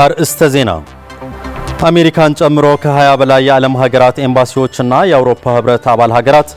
አርእስተ ዜና አሜሪካን ጨምሮ ከ20 በላይ የዓለም ሀገራት ኤምባሲዎችና የአውሮፓ ህብረት አባል ሀገራት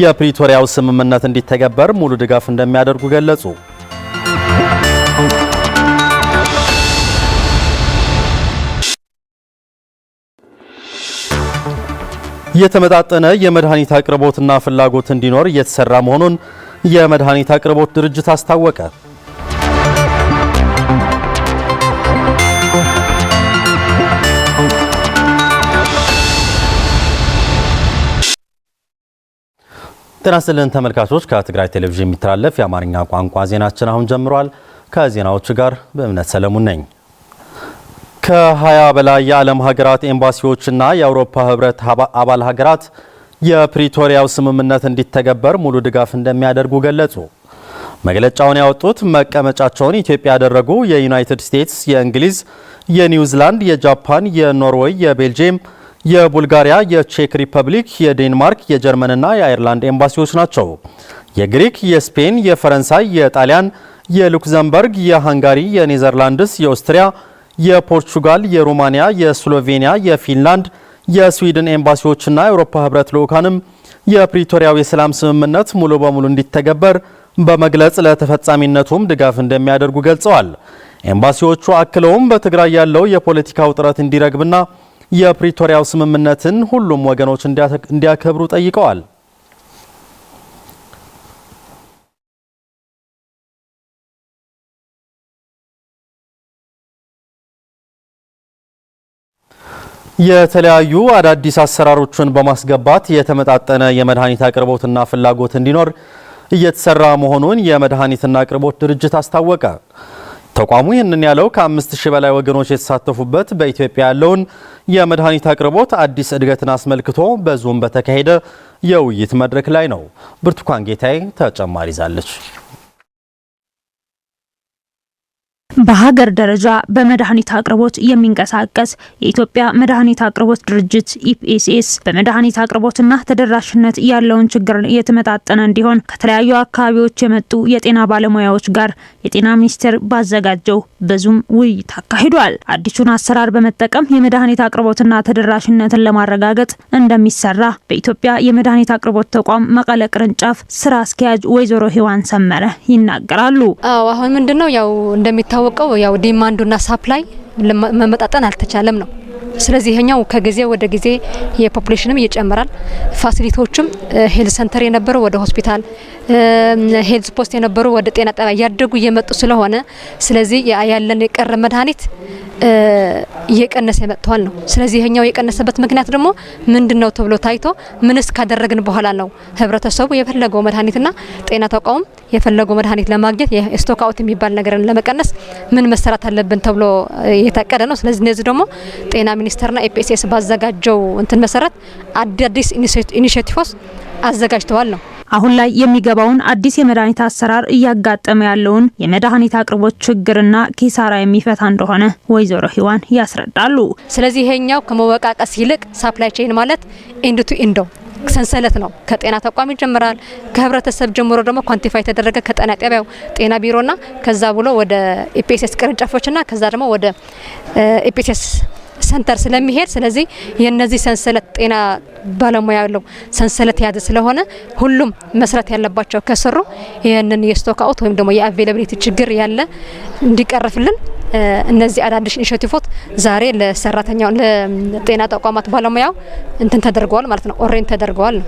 የፕሪቶሪያው ስምምነት እንዲተገበር ሙሉ ድጋፍ እንደሚያደርጉ ገለጹ። የተመጣጠነ የመድኃኒት አቅርቦትና ፍላጎት እንዲኖር እየተሰራ መሆኑን የመድኃኒት አቅርቦት ድርጅት አስታወቀ። ጤና ይስጥልን ተመልካቾች፣ ከትግራይ ቴሌቪዥን የሚተላለፍ የአማርኛ ቋንቋ ዜናችን አሁን ጀምሯል። ከዜናዎቹ ጋር በእምነት ሰለሞን ነኝ። ከ20 በላይ የዓለም ሀገራት ኤምባሲዎችና የአውሮፓ ህብረት አባል ሀገራት የፕሪቶሪያው ስምምነት እንዲተገበር ሙሉ ድጋፍ እንደሚያደርጉ ገለጹ። መግለጫውን ያወጡት መቀመጫቸውን ኢትዮጵያ ያደረጉ የዩናይትድ ስቴትስ፣ የእንግሊዝ፣ የኒውዚላንድ፣ የጃፓን፣ የኖርዌይ፣ የቤልጂየም፣ የቡልጋሪያ፣ የቼክ ሪፐብሊክ፣ የዴንማርክ፣ የጀርመንና የአየርላንድ ኤምባሲዎች ናቸው። የግሪክ፣ የስፔን፣ የፈረንሳይ፣ የጣሊያን፣ የሉክዘምበርግ፣ የሃንጋሪ፣ የኔዘርላንድስ፣ የኦስትሪያ፣ የፖርቹጋል፣ የሮማኒያ፣ የስሎቬኒያ፣ የፊንላንድ፣ የስዊድን ኤምባሲዎችና የአውሮፓ ህብረት ልዑካንም የፕሪቶሪያው የሰላም ስምምነት ሙሉ በሙሉ እንዲተገበር በመግለጽ ለተፈጻሚነቱም ድጋፍ እንደሚያደርጉ ገልጸዋል። ኤምባሲዎቹ አክለውም በትግራይ ያለው የፖለቲካ ውጥረት እንዲረግብና የፕሪቶሪያው ስምምነትን ሁሉም ወገኖች እንዲያከብሩ ጠይቀዋል። የተለያዩ አዳዲስ አሰራሮችን በማስገባት የተመጣጠነ የመድኃኒት አቅርቦትና ፍላጎት እንዲኖር እየተሰራ መሆኑን የመድኃኒትና አቅርቦት ድርጅት አስታወቀ። ተቋሙ ይህንን ያለው ከ5000 በላይ ወገኖች የተሳተፉበት በኢትዮጵያ ያለውን የመድኃኒት አቅርቦት አዲስ እድገትን አስመልክቶ በዙም በተካሄደ የውይይት መድረክ ላይ ነው። ብርቱካን ጌታዬ ተጨማሪ ይዛለች። በሀገር ደረጃ በመድኃኒት አቅርቦት የሚንቀሳቀስ የኢትዮጵያ መድኃኒት አቅርቦት ድርጅት ኢፒኤስኤስ በመድኃኒት አቅርቦትና ተደራሽነት ያለውን ችግር የተመጣጠነ እንዲሆን ከተለያዩ አካባቢዎች የመጡ የጤና ባለሙያዎች ጋር የጤና ሚኒስቴር ባዘጋጀው በዙም ውይይት አካሂዷል። አዲሱን አሰራር በመጠቀም የመድኃኒት አቅርቦትና ተደራሽነትን ለማረጋገጥ እንደሚሰራ በኢትዮጵያ የመድኃኒት አቅርቦት ተቋም መቀለ ቅርንጫፍ ስራ አስኪያጅ ወይዘሮ ሂዋን ሰመረ ይናገራሉ። አሁን ምንድነው ያው እንደሚታወቀው ያው ዲማንዱና ሳፕላይ መመጣጠን አልተቻለም ነው። ስለዚህ ይሄኛው ከጊዜ ወደ ጊዜ የፖፑሌሽንም እየጨመራል። ፋሲሊቲዎችም ሄልዝ ሰንተር የነበረው ወደ ሆስፒታል፣ ሄልዝ ፖስት የነበረው ወደ ጤና ጣቢያ እያደጉ እየመጡ ስለሆነ ስለዚህ ያለን የቀረ መድኃኒት እየቀነሰ መጥቷል ነው። ስለዚህ ይሄኛው የቀነሰበት ምክንያት ደግሞ ምንድነው ተብሎ ታይቶ ምንስ ካደረግን በኋላ ነው ህብረተሰቡ የፈለገው መድኃኒትና ጤና ተቋም የፈለገው መድኃኒት ለማግኘት የስቶክ አውት የሚባል ነገርን ለመቀነስ ምን መሰራት አለብን ተብሎ የታቀደ ነው። ስለዚህ እነዚህ ደግሞ ጤና ሚኒስቴርና ኢፒኤስኤስ ባዘጋጀው እንትን መሰረት አዲስ ኢኒሼቲቭስ አዘጋጅተዋል ነው። አሁን ላይ የሚገባውን አዲስ የመድኃኒት አሰራር እያጋጠመ ያለውን የመድኃኒት አቅርቦት ችግርና ኪሳራ የሚፈታ እንደሆነ ወይዘሮ ሂዋን ያስረዳሉ። ስለዚህ ይሄኛው ከመወቃቀስ ይልቅ ሳፕላይ ቼን ማለት ኢንድ ቱ ኢንድ ሰንሰለት ነው። ከጤና ተቋም ይጀምራል። ከህብረተሰብ ጀምሮ ደግሞ ኳንቲፋይ ተደረገ ከጤና ጣቢያው ጤና ቢሮና ከዛ ብሎ ወደ ኢፒኤስኤስ ቅርንጫፎችና ከዛ ደግሞ ወደ ኢፒኤስኤስ ሰንተር ስለሚሄድ ስለዚህ የነዚህ ሰንሰለት ጤና ባለሙያ ያለው ሰንሰለት ያዘ ስለሆነ ሁሉም መስራት ያለባቸው ከሰሩ ይሄንን የስቶክ አውት ወይም ደግሞ የአቬይላቢሊቲ ችግር ያለ እንዲቀርፍልን እነዚህ አዳዲስ ኢኒሼቲቭስ ዛሬ ለሰራተኛው ለጤና ተቋማት ባለሙያው እንትን ተደርገዋል ማለት ነው። ኦሬንት ተደርገዋል ነው።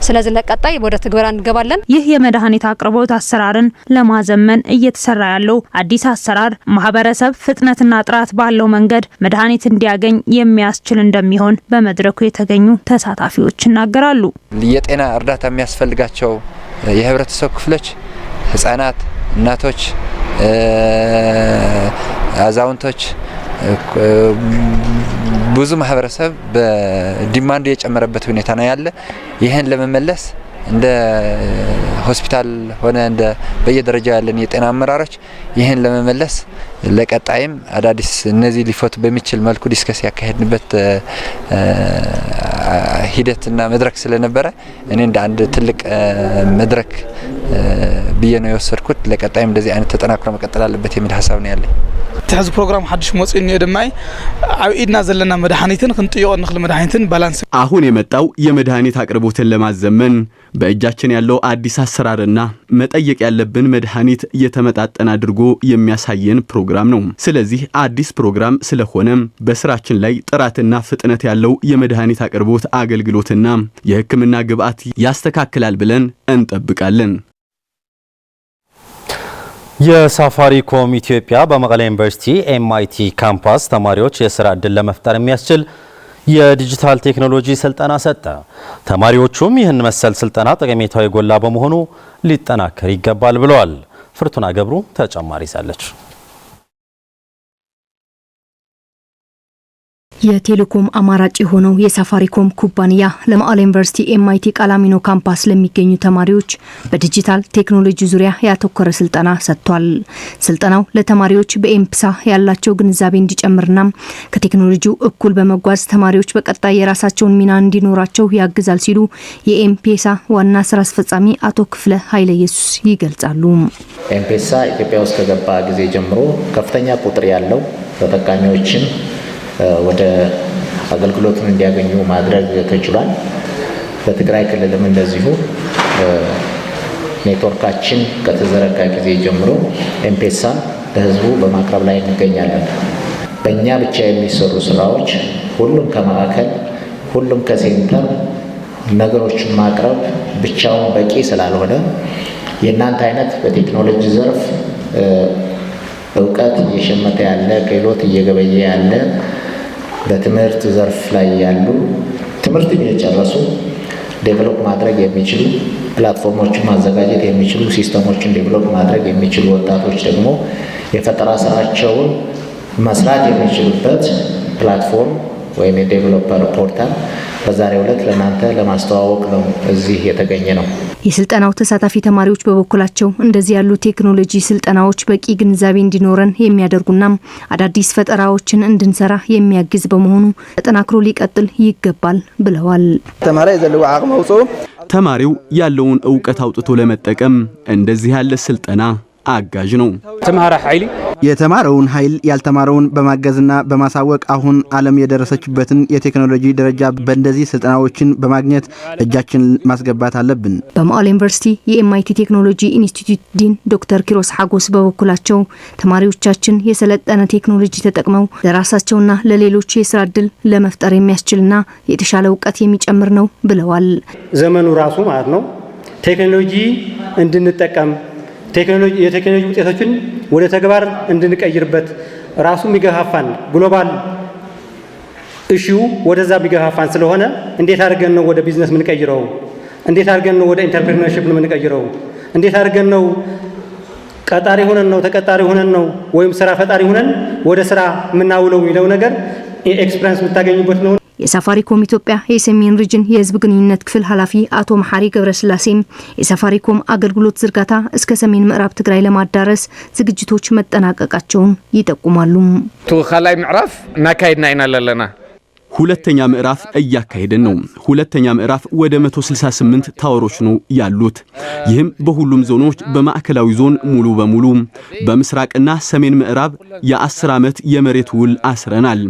ስለዚህ ለቀጣይ ወደ ትግበራ እንገባለን። ይህ የመድኃኒት አቅርቦት አሰራርን ለማዘመን እየተሰራ ያለው አዲስ አሰራር ማህበረሰብ ፍጥነትና ጥራት ባለው መንገድ መድኃኒት እንዲያገኝ የሚያስችል እንደሚሆን በመድረኩ የተገኙ ተሳታፊዎች ይናገራሉ። የጤና እርዳታ የሚያስፈልጋቸው የህብረተሰብ ክፍሎች ህፃናት፣ እናቶች፣ አዛውንቶች ብዙ ማህበረሰብ በዲማንድ የጨመረበት ሁኔታ ነው ያለ። ይህን ለመመለስ እንደ ሆስፒታል ሆነ እንደ በየደረጃው ያለን የጤና አመራሮች ይህን ለመመለስ ለቀጣይም አዳዲስ እነዚህ ሊፈቱ በሚችል መልኩ ዲስከስ ያካሄድንበት ሂደትና መድረክ ስለነበረ እኔ እንደ አንድ ትልቅ መድረክ ብዬ ነው የወሰድኩት። ለቀጣይም እንደዚህ አይነት ተጠናክሮ መቀጠል አለበት የሚል ሐሳብ ነው ያለኝ። ተሐዝ ፕሮግራም ሐድሽ ሞጽኝ የደማይ አብኢድና ዘለና መድኃኒትን ክንጥዮ ንክል መድኃኒትን ባላንስ አሁን የመጣው የመድኃኒት አቅርቦትን ለማዘመን በእጃችን ያለው አዲስ አሰራርና መጠየቅ ያለብን መድኃኒት የተመጣጠነ አድርጎ የሚያሳየን ፕሮግራም ነው። ስለዚህ አዲስ ፕሮግራም ስለሆነ በስራችን ላይ ጥራትና ፍጥነት ያለው የመድኃኒት አቅርቦት አገልግሎትና የሕክምና ግብአት ያስተካክላል ብለን እንጠብቃለን። የሳፋሪኮም ኢትዮጵያ በመቀሌ ዩኒቨርሲቲ ኤምአይቲ ካምፓስ ተማሪዎች የሥራ ዕድል ለመፍጠር የሚያስችል የዲጂታል ቴክኖሎጂ ስልጠና ሰጠ። ተማሪዎቹም ይህን መሰል ስልጠና ጠቀሜታው የጎላ በመሆኑ ሊጠናከር ይገባል ብለዋል። ፍርቱና ገብሩ ተጨማሪ ይዛለች። የቴሌኮም አማራጭ የሆነው የሳፋሪኮም ኩባንያ ለመቀሌ ዩኒቨርሲቲ ኤምአይቲ ቃላሚኖ ካምፓስ ለሚገኙ ተማሪዎች በዲጂታል ቴክኖሎጂ ዙሪያ ያተኮረ ስልጠና ሰጥቷል። ስልጠናው ለተማሪዎች በኤምፒሳ ያላቸው ግንዛቤ እንዲጨምርና ከቴክኖሎጂው እኩል በመጓዝ ተማሪዎች በቀጣይ የራሳቸውን ሚና እንዲኖራቸው ያግዛል ሲሉ የኤምፒሳ ዋና ስራ አስፈጻሚ አቶ ክፍለ ኃይለ ኢየሱስ ይገልጻሉ። ኤምፒሳ ኢትዮጵያ ውስጥ ከገባ ጊዜ ጀምሮ ከፍተኛ ቁጥር ያለው ተጠቃሚዎችን ወደ አገልግሎቱን እንዲያገኙ ማድረግ ተችሏል። በትግራይ ክልልም እንደዚሁ ኔትወርካችን ከተዘረጋ ጊዜ ጀምሮ ኤምፒሳ ለህዝቡ በማቅረብ ላይ እንገኛለን። በእኛ ብቻ የሚሰሩ ስራዎች ሁሉም ከማዕከል ሁሉም ከሴንተር ነገሮችን ማቅረብ ብቻውን በቂ ስላልሆነ የእናንተ አይነት በቴክኖሎጂ ዘርፍ እውቀት እየሸመተ ያለ ክህሎት እየገበየ ያለ በትምህርት ዘርፍ ላይ ያሉ ትምህርት እየጨረሱ ዴቨሎፕ ማድረግ የሚችሉ ፕላትፎርሞችን ማዘጋጀት የሚችሉ ሲስተሞችን ዴቨሎፕ ማድረግ የሚችሉ ወጣቶች ደግሞ የፈጠራ ስራቸውን መስራት የሚችሉበት ፕላትፎርም ወይም የዴቨሎፐር ፖርታል በዛሬው ዕለት ለናንተ ለማስተዋወቅ ነው እዚህ የተገኘ ነው። የስልጠናው ተሳታፊ ተማሪዎች በበኩላቸው እንደዚህ ያሉ ቴክኖሎጂ ስልጠናዎች በቂ ግንዛቤ እንዲኖረን የሚያደርጉና አዳዲስ ፈጠራዎችን እንድንሰራ የሚያግዝ በመሆኑ ተጠናክሮ ሊቀጥል ይገባል ብለዋል። ተማሪው ያለውን ዕውቀት አውጥቶ ለመጠቀም እንደዚህ ያለ ስልጠና አጋዥ ነው። የተማረውን ኃይል ያልተማረውን በማገዝና በማሳወቅ አሁን ዓለም የደረሰችበትን የቴክኖሎጂ ደረጃ በእንደዚህ ስልጠናዎችን በማግኘት እጃችን ማስገባት አለብን። በመቀሌ ዩኒቨርሲቲ የኤምአይቲ ቴክኖሎጂ ኢንስቲትዩት ዲን ዶክተር ኪሮስ ሐጎስ በበኩላቸው ተማሪዎቻችን የሰለጠነ ቴክኖሎጂ ተጠቅመው ለራሳቸውና ለሌሎች የስራ ዕድል ለመፍጠር የሚያስችልና የተሻለ ዕውቀት የሚጨምር ነው ብለዋል። ዘመኑ ራሱ ማለት ነው ቴክኖሎጂ እንድንጠቀም የቴክኖሎጂ ውጤቶችን ወደ ተግባር እንድንቀይርበት ራሱ የሚገፋፋን ግሎባል ኢሹ ወደዛ የሚገፋፋን ስለሆነ እንዴት አድርገን ነው ወደ ቢዝነስ የምንቀይረው? እንዴት አድርገን ነው ወደ ኢንተርፕሪነርሺፕ የምንቀይረው? እንዴት አድርገን ነው ቀጣሪ ሆነን ነው ተቀጣሪ ሆነን ነው ወይም ስራ ፈጣሪ ሆነን ወደ ስራ የምናውለው የሚለው ነገር ኤክስፒሪየንስ የምታገኙበት ነው። የሳፋሪኮም ኢትዮጵያ የሰሜን ሪጅን የህዝብ ግንኙነት ክፍል ኃላፊ አቶ መሐሪ ገብረስላሴም የሳፋሪኮም አገልግሎት ዝርጋታ እስከ ሰሜን ምዕራብ ትግራይ ለማዳረስ ዝግጅቶች መጠናቀቃቸውን ይጠቁማሉ። ተኻላይ ምዕራፍ ናካይድና ኢና ለለና ሁለተኛ ምዕራፍ እያካሄደን ነው። ሁለተኛ ምዕራፍ ወደ 168 ታወሮች ነው ያሉት። ይህም በሁሉም ዞኖች በማዕከላዊ ዞን ሙሉ በሙሉ በምስራቅና ሰሜን ምዕራብ የ10 ዓመት የመሬት ውል አስረናል።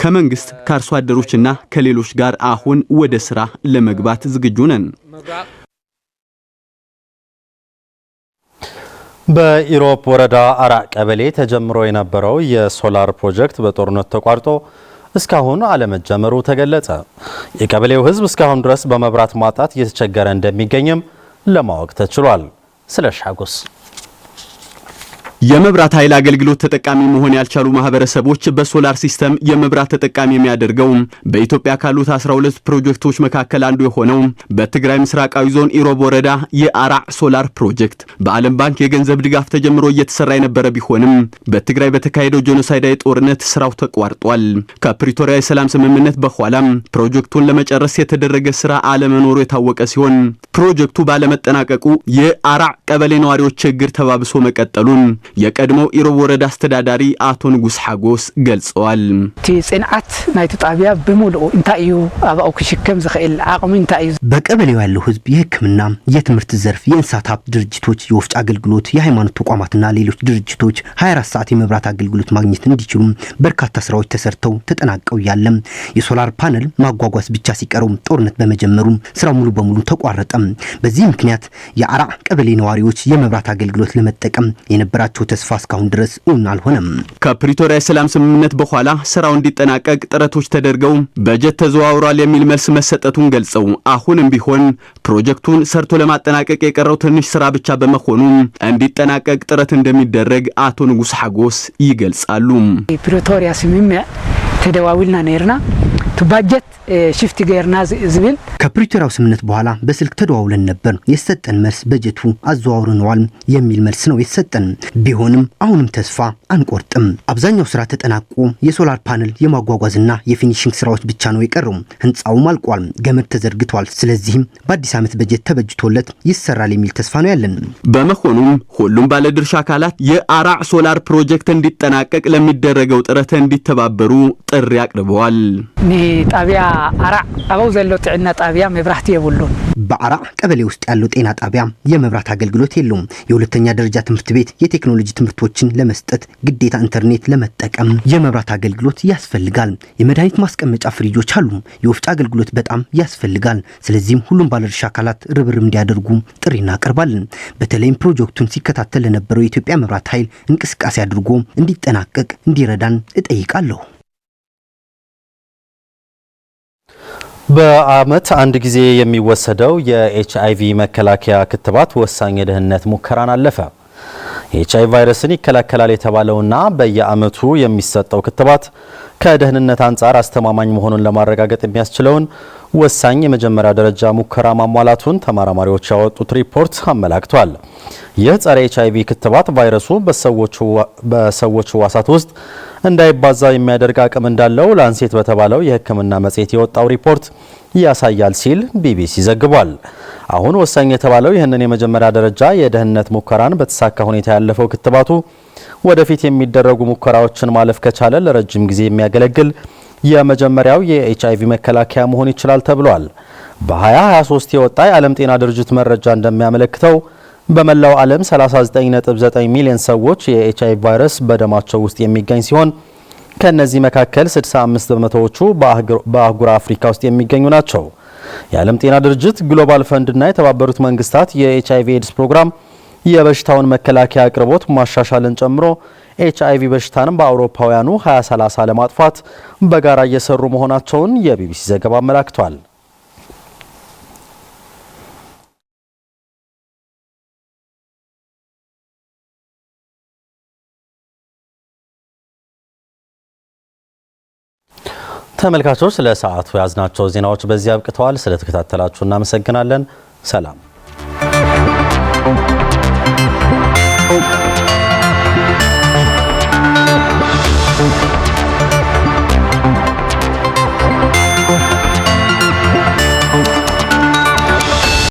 ከመንግስት ከአርሶ አደሮችና ከሌሎች ጋር አሁን ወደ ስራ ለመግባት ዝግጁ ነን። በኢሮብ ወረዳ አራቅ ቀበሌ ተጀምሮ የነበረው የሶላር ፕሮጀክት በጦርነት ተቋርጦ እስካሁን አለመጀመሩ ተገለጸ። የቀበሌው ህዝብ እስካሁን ድረስ በመብራት ማጣት እየተቸገረ እንደሚገኝም ለማወቅ ተችሏል። ስለሻጎስ የመብራት ኃይል አገልግሎት ተጠቃሚ መሆን ያልቻሉ ማህበረሰቦች በሶላር ሲስተም የመብራት ተጠቃሚ የሚያደርገው በኢትዮጵያ ካሉት 12 ፕሮጀክቶች መካከል አንዱ የሆነው በትግራይ ምስራቃዊ ዞን ኢሮብ ወረዳ የአራዕ ሶላር ፕሮጀክት በዓለም ባንክ የገንዘብ ድጋፍ ተጀምሮ እየተሰራ የነበረ ቢሆንም በትግራይ በተካሄደው ጄኖሳይዳዊ ጦርነት ስራው ተቋርጧል። ከፕሪቶሪያ የሰላም ስምምነት በኋላም ፕሮጀክቱን ለመጨረስ የተደረገ ስራ አለመኖሩ የታወቀ ሲሆን ፕሮጀክቱ ባለመጠናቀቁ የአራዕ ቀበሌ ነዋሪዎች ችግር ተባብሶ መቀጠሉን የቀድሞው ኢሮብ ወረዳ አስተዳዳሪ አቶ ንጉስ ሐጎስ ገልጸዋል። ጽንዓት ናይቲ ጣቢያ በሙሉ እንታዩ አባው ክሽከም ዝኽእል አቅሙ እንታዩ በቀበሌው ያለው ህዝብ የህክምና የትምህርት ዘርፍ የእንስሳት ሀብት ድርጅቶች የወፍጭ አገልግሎት የሃይማኖት ተቋማትና ሌሎች ድርጅቶች 24 ሰዓት የመብራት አገልግሎት ማግኘት እንዲችሉ በርካታ ስራዎች ተሰርተው ተጠናቀው ያለም የሶላር ፓነል ማጓጓዝ ብቻ ሲቀረው ጦርነት በመጀመሩ ስራው ሙሉ በሙሉ ተቋረጠ። በዚህ ምክንያት የአራ ቀበሌ ነዋሪዎች የመብራት አገልግሎት ለመጠቀም የነበራቸው ተስፋ እስካሁን ድረስ እውን አልሆነም። ከፕሪቶሪያ ሰላም ስምምነት በኋላ ስራው እንዲጠናቀቅ ጥረቶች ተደርገው በጀት ተዘዋውሯል የሚል መልስ መሰጠቱን ገልጸው አሁንም ቢሆን ፕሮጀክቱን ሰርቶ ለማጠናቀቅ የቀረው ትንሽ ስራ ብቻ በመሆኑ እንዲጠናቀቅ ጥረት እንደሚደረግ አቶ ንጉስ ሐጎስ ይገልጻሉ። ፕሪቶሪያ ስምምነት ተደዋውልና ነርና ባጀት ሽፍት ገርና ዝብል ከፕሪቶሪያው ስምምነት በኋላ በስልክ ተደዋውለን ነበር። የሰጠን መልስ በጀቱ አዘዋውረናል የሚል መልስ ነው የሰጠን። ቢሆንም አሁንም ተስፋ አንቆርጥም። አብዛኛው ስራ ተጠናቆ የሶላር ፓነል የማጓጓዝና የፊኒሺንግ ስራዎች ብቻ ነው የቀረው። ህንጻውም አልቋል፣ ገመድ ተዘርግቷል። ስለዚህም በአዲስ ዓመት በጀት ተበጅቶለት ይሰራል የሚል ተስፋ ነው ያለን። በመሆኑም ሁሉም ባለድርሻ አካላት የአራ ሶላር ፕሮጀክት እንዲጠናቀቅ ለሚደረገው ጥረት እንዲተባበሩ ጥሪ አቅርበዋል። ጣቢያ አራ አባው ዘሎ ጥዕና ጣቢያ መብራህት የብሉን በአራ ቀበሌ ውስጥ ያለው ጤና ጣቢያ የመብራት አገልግሎት የለውም። የሁለተኛ ደረጃ ትምህርት ቤት የቴክኖሎጂ ትምህርቶችን ለመስጠት ግዴታ ኢንተርኔት ለመጠቀም የመብራት አገልግሎት ያስፈልጋል። የመድኃኒት ማስቀመጫ ፍሪጆች አሉ። የወፍጭ አገልግሎት በጣም ያስፈልጋል። ስለዚህም ሁሉም ባለድርሻ አካላት ርብርብ እንዲያደርጉ ጥሪ እናቀርባለን። በተለይም ፕሮጀክቱን ሲከታተል ለነበረው የኢትዮጵያ መብራት ኃይል እንቅስቃሴ አድርጎ እንዲጠናቀቅ እንዲረዳን እጠይቃለሁ። በአመት አንድ ጊዜ የሚወሰደው የኤችአይቪ መከላከያ ክትባት ወሳኝ የደህንነት ሙከራን አለፈ። የኤችአይቪ ቫይረስን ይከላከላል የተባለውና በየአመቱ የሚሰጠው ክትባት ከደህንነት አንጻር አስተማማኝ መሆኑን ለማረጋገጥ የሚያስችለውን ወሳኝ የመጀመሪያ ደረጃ ሙከራ ማሟላቱን ተመራማሪዎች ያወጡት ሪፖርት አመላክቷል። ይህ ጸረ ኤችአይቪ ክትባት ቫይረሱ በሰዎች ህዋሳት ውስጥ እንዳይባዛ የሚያደርግ አቅም እንዳለው ላንሴት በተባለው የሕክምና መጽሔት የወጣው ሪፖርት ያሳያል ሲል ቢቢሲ ዘግቧል። አሁን ወሳኝ የተባለው ይህንን የመጀመሪያ ደረጃ የደህንነት ሙከራን በተሳካ ሁኔታ ያለፈው ክትባቱ ወደፊት የሚደረጉ ሙከራዎችን ማለፍ ከቻለ ለረጅም ጊዜ የሚያገለግል የመጀመሪያው የኤችአይቪ መከላከያ መሆን ይችላል ተብሏል። በ2023 የወጣ የዓለም ጤና ድርጅት መረጃ እንደሚያመለክተው በመላው ዓለም 39.9 ሚሊዮን ሰዎች የኤችአይቪ ቫይረስ በደማቸው ውስጥ የሚገኝ ሲሆን ከነዚህ መካከል 65 በመቶዎቹ በአህጉር አፍሪካ ውስጥ የሚገኙ ናቸው። የዓለም ጤና ድርጅት፣ ግሎባል ፈንድ እና የተባበሩት መንግስታት የኤችአይቪ ኤድስ ፕሮግራም የበሽታውን መከላከያ አቅርቦት ማሻሻልን ጨምሮ ኤችአይቪ በሽታን በአውሮፓውያኑ 2030 ለማጥፋት በጋራ እየሰሩ መሆናቸውን የቢቢሲ ዘገባ አመላክቷል። ተመልካቾች ለሰዓቱ ያዝናቸው ዜናዎች በዚህ አብቅተዋል። ስለተከታተላችሁ እናመሰግናለን። ሰላም።